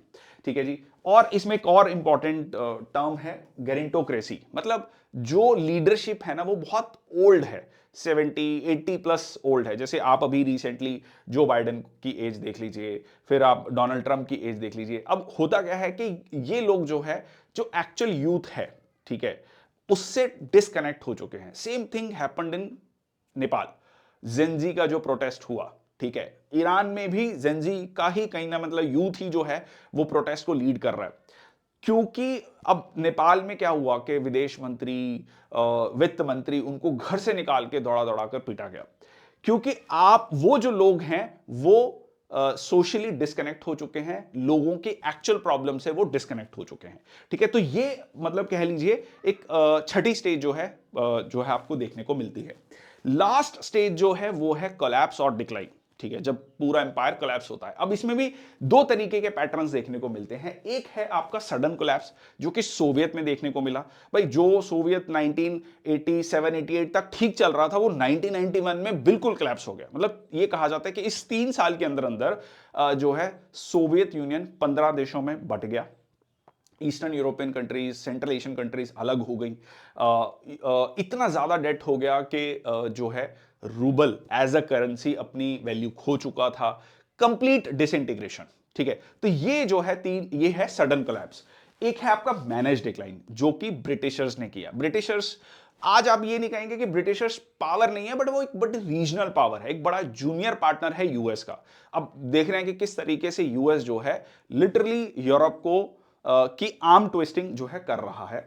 ठीक है जी। और इसमें एक और इंपॉर्टेंट टर्म है गेरेंटोक्रेसी, मतलब जो लीडरशिप है ना वो बहुत ओल्ड है, 70-80 प्लस ओल्ड है। जैसे आप अभी रिसेंटली जो बाइडेन की एज देख लीजिए, फिर आप डोनाल्ड ट्रंप की एज देख लीजिए। अब होता क्या है कि ये लोग जो है, जो एक्चुअल यूथ है, ठीक है, उससे डिस्कनेक्ट हो चुके हैं। Same thing happened in Nepal, Gen Z का जो प्रोटेस्ट हुआ, ठीक है, ईरान में भी जेंजी का ही कहीं ना मतलब यूथ ही जो है वो प्रोटेस्ट को लीड कर रहा है। क्योंकि अब नेपाल में क्या हुआ कि विदेश मंत्री, वित्त मंत्री, उनको घर से निकाल के दौड़ा दौड़ा कर पीटा गया, क्योंकि आप वो जो लोग हैं वो सोशली डिस्कनेक्ट हो चुके हैं, लोगों के एक्चुअल प्रॉब्लम से वो डिस्कनेक्ट हो चुके हैं। ठीक है, तो ये मतलब कह लीजिए एक छठी स्टेज जो है आपको देखने को मिलती है। लास्ट स्टेज जो है वो है कोलैप्स और डिक्लाइन। ठीक है, जब पूरा एम्पायर कोलैप्स होता है। अब इसमें भी दो तरीके के पैटर्न्स देखने को मिलते हैं। एक है आपका सडन कोलैप्स, जो कि सोवियत में देखने को मिला। भाई जो सोवियत 1987-88 तक ठीक चल रहा था, वो 1991 में बिल्कुल कोलैप्स हो गया। मतलब ये कहा जाता है कि इस 3 साल के अंदर अंदर जो है सोवियत यूनियन 15 देशों में बट गया। Eastern European countries, central Asian countries अलग हो गई। इतना ज्यादा डेट हो गया कि जो है रूबल एज अ करेंसी अपनी वैल्यू खो चुका था। Complete disintegration. ठीक है, तो ये जो है ये है सडन कोलैप्स। एक है आपका मैनेज डिक्लाइन, जो कि ब्रिटिशर्स ने किया। ब्रिटिशर्स, आज आप ये नहीं कहेंगे कि ब्रिटिशर्स पावर नहीं है, बट वो एक बड़ी रीजनल पावर है, एक बड़ा जूनियर पार्टनर है यूएस का। अब देख रहे हैं कि किस तरीके से यूएस जो है लिटरली यूरोप को की आर्म ट्विस्टिंग जो है कर रहा है।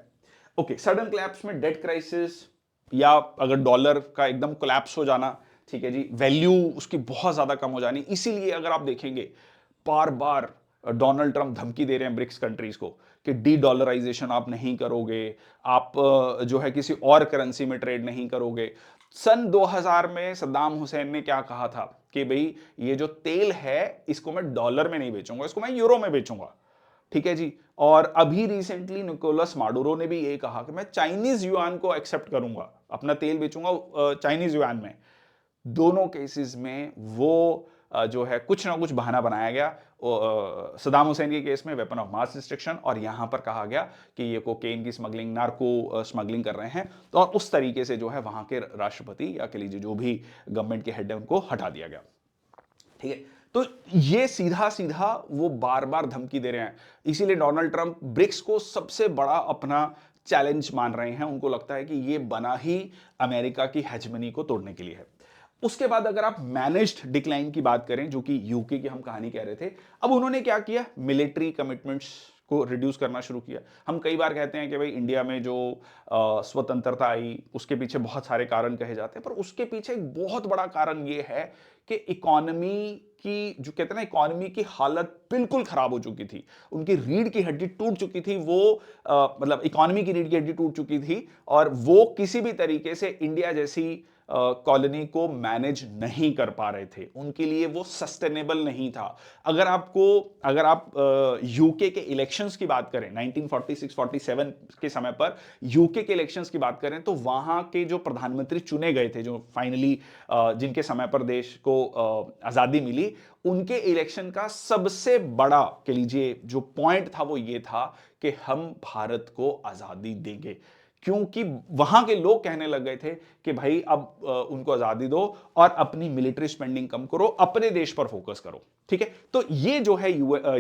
ओके, सडन कोलैप्स में डेट क्राइसिस, या अगर डॉलर का एकदम कोलैप्स हो जाना, ठीक है जी, वैल्यू उसकी बहुत ज्यादा कम हो जानी। इसीलिए अगर आप देखेंगे बार बार डोनाल्ड ट्रंप धमकी दे रहे हैं ब्रिक्स कंट्रीज को कि डी डॉलराइजेशन आप नहीं करोगे, आप जो है किसी और करेंसी में ट्रेड नहीं करोगे। सन 2000 में सद्दाम हुसैन ने क्या कहा था कि भाई ये जो तेल है इसको मैं डॉलर में नहीं बेचूंगा, इसको मैं यूरो में बेचूंगा। ठीक है जी, और अभी रिसेंटली निकोलस माडुरो ने भी ये कहा कि मैं चाइनीज युआन को एक्सेप्ट करूंगा, अपना तेल बेचूंगा चाइनीज युआन में। दोनों केसेस में वो जो है कुछ ना कुछ बहाना बनाया गया। सदाम हुसैन के केस में वेपन ऑफ मास डिस्ट्रक्शन, और यहां पर कहा गया कि ये कोकेन की स्मगलिंग, नार्को स्मगलिंग कर रहे हैं, तो और उस तरीके से जो है वहां के राष्ट्रपति या कह लीजिए जो भी गवर्नमेंट के हेड है उनको हटा दिया गया। ठीक है, तो ये सीधा सीधा वो बार बार धमकी दे रहे हैं। इसीलिए डोनाल्ड ट्रंप ब्रिक्स को सबसे बड़ा अपना चैलेंज मान रहे हैं। उनको लगता है कि ये बना ही अमेरिका की हेजमनी को तोड़ने के लिए है। उसके बाद अगर आप मैनेज्ड डिक्लाइन की बात करें, जो कि यूके की हम कहानी कह रहे थे, अब उन्होंने क्या किया, मिलिट्री कमिटमेंट्स को रिड्यूस करना शुरू किया। हम कई बार कहते हैं कि भाई इंडिया में जो स्वतंत्रता आई उसके पीछे बहुत सारे कारण कहे जाते हैं, पर उसके पीछे एक बहुत बड़ा कारण ये है कि इकोनॉमी की, जो कहते हैं ना, इकोनॉमी की हालत बिल्कुल खराब हो चुकी थी। उनकी रीढ़ की हड्डी टूट चुकी थी। वो मतलब इकोनॉमी की रीढ़ की हड्डी टूट चुकी थी, और वो किसी भी तरीके से इंडिया जैसी कॉलोनी को मैनेज नहीं कर पा रहे थे। उनके लिए वो सस्टेनेबल नहीं था। अगर आप यूके के इलेक्शंस की बात करें 1946-47 के समय पर, यूके के इलेक्शंस की बात करें, तो वहां के जो प्रधानमंत्री चुने गए थे, जो फाइनली जिनके समय पर देश को आजादी मिली, उनके इलेक्शन का सबसे बड़ा कह लीजिए जो पॉइंट था वो ये था कि हम भारत को आजादी देंगे। क्योंकि वहां के लोग कहने लग गए थे कि भाई अब उनको आजादी दो और अपनी मिलिट्री स्पेंडिंग कम करो, अपने देश पर फोकस करो। ठीक है, तो ये जो है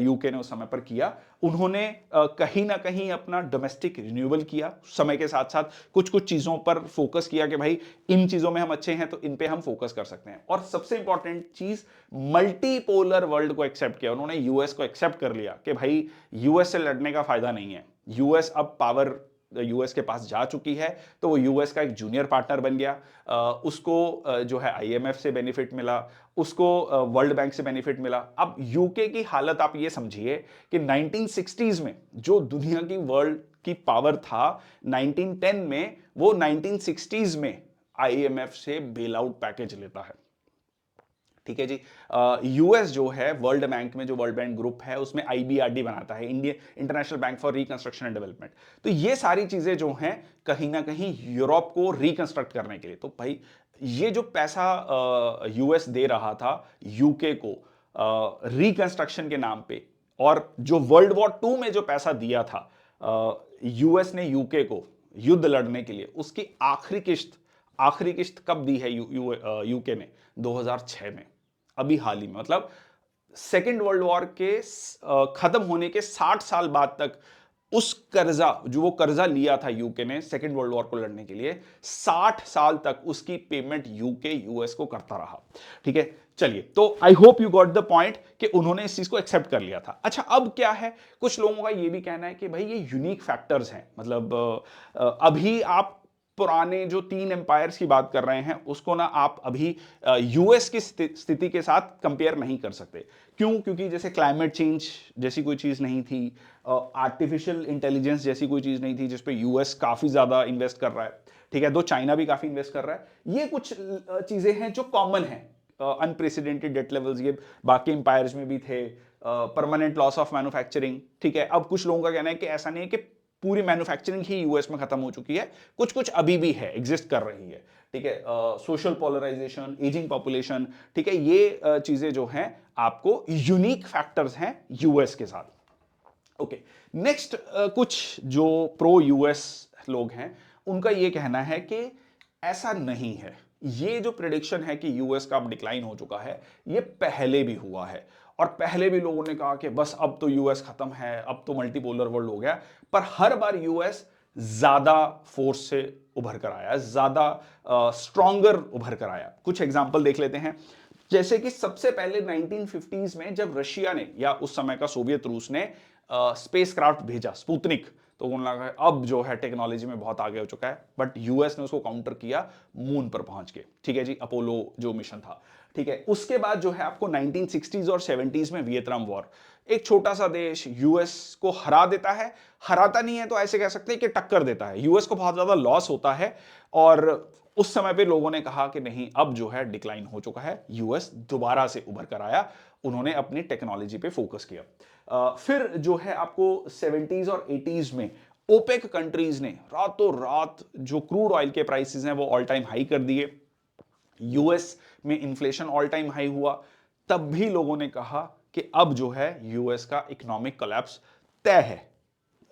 यूके ने उस समय पर किया। उन्होंने कहीं ना कहीं अपना डोमेस्टिक रिन्यूअल किया, समय के साथ साथ कुछ कुछ चीजों पर फोकस किया कि भाई इन चीजों में हम अच्छे हैं तो इन पे हम फोकस कर सकते हैं। और सबसे इंपॉर्टेंट चीज, मल्टीपोलर वर्ल्ड को एक्सेप्ट किया उन्होंने, यूएस को एक्सेप्ट कर लिया कि भाई यूएस से लड़ने का फायदा नहीं है। यूएस अब पावर यूएस के पास जा चुकी है, तो वो यूएस का एक जूनियर पार्टनर बन गया। उसको जो है आईएमएफ से बेनिफिट मिला, उसको वर्ल्ड बैंक से बेनिफिट मिला। अब यूके की हालत आप ये समझिए कि 1960s में जो दुनिया की वर्ल्ड की पावर था, 1910 में वो 1960s में आईएमएफ से बेल आउट पैकेज लेता है। ठीक है जी, यूएस जो है वर्ल्ड बैंक में, जो वर्ल्ड बैंक ग्रुप है उसमें आईबीआरडी बनाता है, Indian international bank for reconstruction and development. तो ये सारी चीजें जो हैं कहीं ना कहीं यूरोप को रिकंस्ट्रक्ट करने के लिए, तो भाई ये जो पैसा यूएस दे रहा था यूके को रिकंस्ट्रक्शन के नाम पे, और जो वर्ल्ड वॉर 2 में जो पैसा दिया था यूएस ने यूके को युद्ध लड़ने के लिए, उसकी आखिरी किस्त कब दी है यूके ने? 2006 में, अभी हाल ही में। मतलब सेकेंड वर्ल्ड वॉर के खत्म होने के 60 साल बाद तक उस कर्जा, जो वो कर्जा लिया था यूके ने सेकेंड वर्ल्ड वॉर को लड़ने के लिए, 60 साल तक उसकी पेमेंट यूके यूएस को करता रहा। ठीक है, चलिए, तो I hope you got the point कि उन्होंने इस चीज को एक्सेप्ट कर लिया था। अच्छा, अब क्या है, कुछ लोगों का यह भी कहना है कि भाई ये यूनिक फैक्टर्स हैं। मतलब अभी आप पुराने जो 3 एम्पायर्स की बात कर रहे हैं उसको ना आप अभी यूएस की स्थिति के साथ कंपेयर नहीं कर सकते। क्यों? क्योंकि जैसे क्लाइमेट चेंज जैसी कोई चीज नहीं थी, आर्टिफिशियल इंटेलिजेंस जैसी कोई चीज नहीं थी जिस पे यूएस काफी ज्यादा इन्वेस्ट कर रहा है। ठीक है, दो चाइना भी काफी इन्वेस्ट कर रहा है। ये कुछ चीजें हैं जो कॉमन हैं अनप्रेसिडेंटेड डेट लेवल्स ये बाकी एम्पायर्स में भी थे, परमानेंट लॉस ऑफ मैन्युफैक्चरिंग, ठीक है। अब कुछ लोगों का कहना है कि ऐसा नहीं है कि पूरी मैन्युफैक्चरिंग ही यूएस में खत्म हो चुकी है, कुछ कुछ अभी भी है, एग्जिस्ट कर रही है, ठीक है। सोशल पोलराइजेशन, एजिंग पॉपुलेशन, ठीक है, ये चीजें जो हैं आपको यूनिक फैक्टर्स हैं यूएस के साथ। ओके, नेक्स्ट कुछ जो प्रो यूएस लोग हैं उनका ये कहना है कि ऐसा नहीं है, ये जो प्रिडिक्शन है कि यूएस का अब डिक्लाइन हो चुका है, ये पहले भी हुआ है और पहले भी लोगों ने कहा कि बस अब तो यूएस खत्म है, अब तो मल्टीपोलर वर्ल्ड हो गया, पर हर बार यूएस ज्यादा फोर्स से उभर कर आया, ज्यादा स्ट्रॉन्गर उभर कर आया। कुछ एग्जांपल देख लेते हैं, जैसे कि सबसे पहले 1950s में जब रशिया ने या उस समय का सोवियत रूस ने स्पेस क्राफ्ट भेजा स्पुतनिक, तो उन्होंने लगा अब जो है टेक्नोलॉजी में बहुत आगे हो चुका है, बट यूएस ने उसको काउंटर किया मून पर पहुंच के, ठीक है जी, अपोलो जो मिशन था, ठीक है। उसके बाद जो है आपको 1960s और 70s में वियतनाम वॉर, एक छोटा सा देश यूएस को हरा देता है, हराता नहीं है तो ऐसे कह सकते हैं कि टक्कर देता है, यूएस को बहुत ज्यादा लॉस होता है और उस समय पे लोगों ने कहा कि नहीं अब जो है डिक्लाइन हो चुका है, यूएस दोबारा से उभर कर आया, उन्होंने अपनी टेक्नोलॉजी पे फोकस किया। फिर जो है आपको 70s और 80s में ओपेक कंट्रीज ने रातों रात जो क्रूड ऑयल के प्राइसेस हैं वो ऑल टाइम हाई कर दिए, यूएस में इन्फ्लेशन ऑल टाइम हाई हुआ, तब भी लोगों ने कहा कि अब जो है यूएस का इकोनॉमिक कोलैप्स तय है।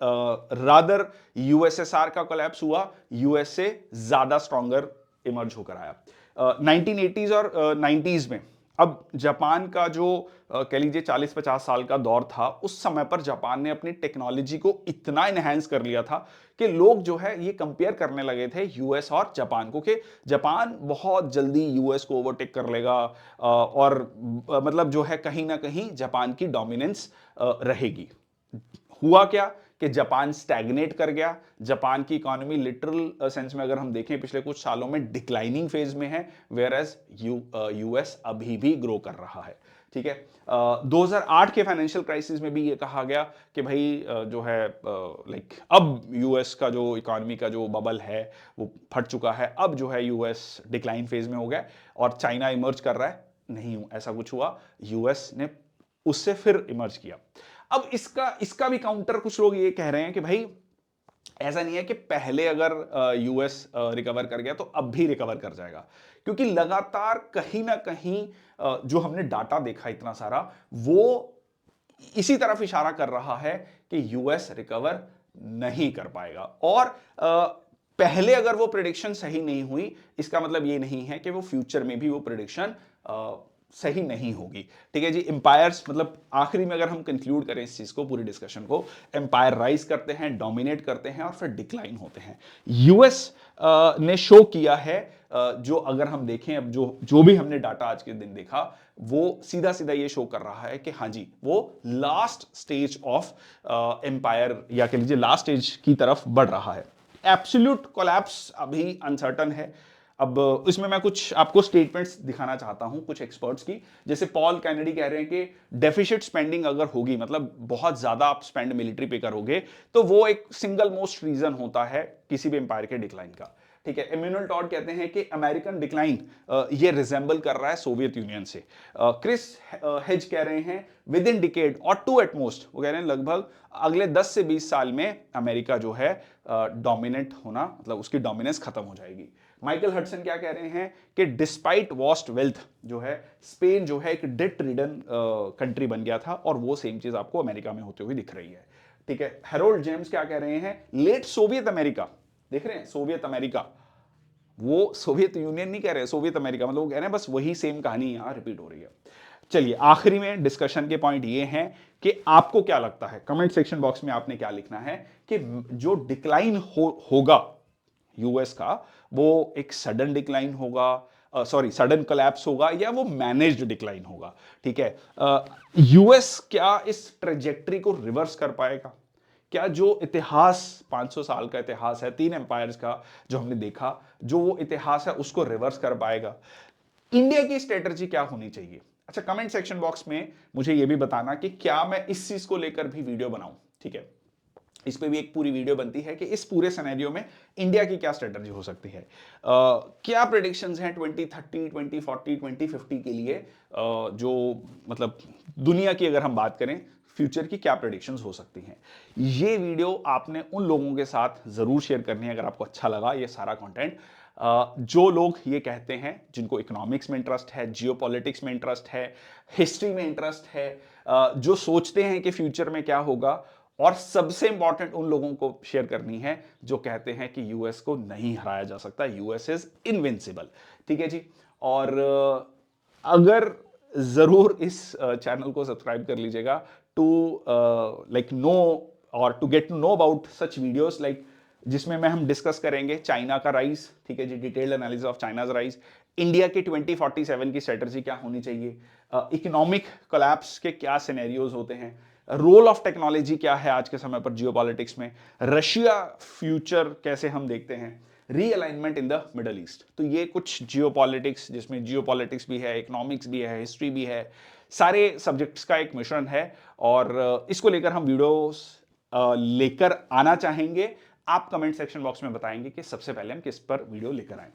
रादर यूएसएसआर का कोलैप्स हुआ, यूएस से ज्यादा स्ट्रॉन्गर इमर्ज होकर आया। 1980s और 90s में अब जापान का जो कह लीजिए 40-50 साल का दौर था, उस समय पर जापान ने अपनी टेक्नोलॉजी को इतना इनहेंस कर लिया था कि लोग जो है ये कंपेयर करने लगे थे यूएस और जापान को, कि जापान बहुत जल्दी यूएस को ओवरटेक कर लेगा और मतलब जो है कहीं ना कहीं जापान की डोमिनेंस रहेगी। हुआ क्या कि जापान स्टैग्नेट कर गया, जापान की इकोनॉमी लिटरल सेंस में अगर हम देखें पिछले कुछ सालों में डिक्लाइनिंग फेज में है, वेयर एज यूएस अभी भी ग्रो कर रहा है, ठीक है। 2008 के फाइनेंशियल क्राइसिस में भी ये कहा गया कि भाई जो है लाइक अब यूएस का जो इकोनॉमी का जो बबल है वो फट चुका है, अब जो है यूएस डिक्लाइन फेज में हो गया और चाइना इमर्ज कर रहा है। नहीं ऐसा कुछ हुआ, यूएस ने उससे फिर इमर्ज किया। अब इसका भी काउंटर कुछ लोग ये कह रहे हैं कि भाई ऐसा नहीं है कि पहले अगर यूएस रिकवर कर गया तो अब भी रिकवर कर जाएगा, क्योंकि लगातार कहीं ना कहीं जो हमने डाटा देखा इतना सारा, वो इसी तरफ इशारा कर रहा है कि यूएस रिकवर नहीं कर पाएगा। और पहले अगर वो प्रिडिक्शन सही नहीं हुई, इसका मतलब ये नहीं है कि वो फ्यूचर में भी वो प्रिडिक्शन सही नहीं होगी, ठीक है जी। एम्पायर्स मतलब आखिरी में अगर हम कंक्लूड करें इस चीज को, पूरी डिस्कशन को, एम्पायर राइज करते हैं, डोमिनेट करते हैं और फिर डिक्लाइन होते हैं। यूएस ने शो किया है, जो अगर हम देखें अब जो भी हमने डाटा आज के दिन देखा, वो सीधा सीधा ये शो कर रहा है कि हाँ जी वो लास्ट स्टेज ऑफ एम्पायर या कह लीजिए लास्ट स्टेज की तरफ बढ़ रहा है। एब्सोल्यूट कोलैप्स अभी अनसर्टन है। अब इसमें मैं कुछ आपको स्टेटमेंट्स दिखाना चाहता हूं कुछ एक्सपर्ट्स की, जैसे पॉल कैनेडी कह रहे हैं कि डेफिसिट स्पेंडिंग अगर होगी, मतलब बहुत ज्यादा आप स्पेंड मिलिट्री पे करोगे, तो वो एक सिंगल मोस्ट रीजन होता है किसी भी एम्पायर के डिक्लाइन का, ठीक है। इम्यूनल टॉड कहते हैं कि अमेरिकन डिक्लाइन ये रिजेंबल कर रहा है सोवियत यूनियन से। क्रिस हेज कह रहे हैं विद इन डिकेड और टू एट मोस्ट, वो कह रहे हैं लगभग अगले 10 से 20 साल में अमेरिका जो है डोमिनेट होना, मतलब उसकी डोमिनेंस खत्म हो जाएगी। माइकल हडसन क्या कह रहे हैं कि डिस्पाइट वास्ट वेल्थ जो है स्पेन जो है एक डेट रिडन कंट्री बन गया था, और वो सेम चीज आपको अमेरिका में होते हुए दिख रही है, ठीक है। हेरोल्ड जेम्स क्या कह रहे हैं, लेट सोवियत अमेरिका, देख रहे हैं सोवियत अमेरिका, वो सोवियत यूनियन नहीं कह रहे, सोवियत अमेरिका, मतलब वो कह रहे हैं बस वही सेम कहानी यहां रिपीट हो रही है। चलिए आखिरी में डिस्कशन के पॉइंट ये हैं कि आपको क्या लगता है, कमेंट सेक्शन बॉक्स में आपने क्या लिखना है कि जो डिक्लाइन होगा यूएस का, वो एक सडन डिक्लाइन होगा, सॉरी सडन कोलैप्स होगा, या वो मैनेज्ड डिक्लाइन होगा, ठीक है। यूएस क्या इस ट्रेजेक्टरी को रिवर्स कर पाएगा? क्या जो इतिहास 500 साल का इतिहास है 3 एम्पायर्स का जो हमने देखा, जो वो इतिहास है उसको रिवर्स कर पाएगा? इंडिया की स्ट्रेटजी क्या होनी चाहिए? अच्छा, कमेंट सेक्शन बॉक्स में मुझे ये भी बताना कि क्या मैं इस चीज को लेकर भी वीडियो बनाऊं, ठीक है। इस पे भी एक पूरी वीडियो बनती है कि इस पूरे सिनेरियो में इंडिया की क्या स्ट्रेटजी हो सकती है। क्या प्रेडिक्शंस हैं 2030, 2040, 2050 के लिए, जो मतलब दुनिया की अगर हम बात करें फ्यूचर की क्या प्रेडिक्शंस हो सकती हैं। ये वीडियो आपने उन लोगों के साथ जरूर शेयर करनी है अगर आपको अच्छा लगा ये सारा कंटेंट। जो लोग ये कहते हैं जिनको इकोनॉमिक्स में इंटरेस्ट है, जियोपॉलिटिक्स में इंटरेस्ट है, हिस्ट्री में इंटरेस्ट है, जो सोचते हैं कि फ्यूचर में क्या होगा, और सबसे इंपॉर्टेंट उन लोगों को शेयर करनी है जो कहते हैं कि यूएस को नहीं हराया जा सकता, यूएस इज इनविंसिबल। ठीक है जी। और अगर जरूर इस चैनल को सब्सक्राइब कर लीजिएगा टू लाइक नो और to get to know about such videos like जिसमें मैं हम डिस्कस करेंगे चाइना का राइज, ठीक है जी, detailed analysis of China's rise, India की 2047 की स्ट्रेटजी क्या होनी चाहिए, इकोनॉमिक कोलैप्स के क्या सिनेरियोज होते हैं, रोल ऑफ टेक्नोलॉजी क्या है आज के समय पर जियोपॉलिटिक्स में, रशिया फ्यूचर कैसे हम देखते हैं, realignment in the middle east. तो ये कुछ जियोपॉलिटिक्स जिसमें जियोपॉलिटिक्स भी है, इकोनॉमिक्स भी है, हिस्ट्री भी है, सारे सब्जेक्ट्स का एक मिश्रण है। और इसको लेकर हम वीडियोस लेकर आना चाहेंगे। आप कमेंट सेक्शन बॉक्स में बताएंगे कि सबसे पहले हम किस पर वीडियो लेकर आए।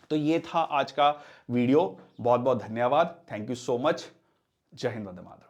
तो ये था आज का वीडियो। बहुत बहुत धन्यवाद। Thank you so much. जय हिंद, वंदे मातरम।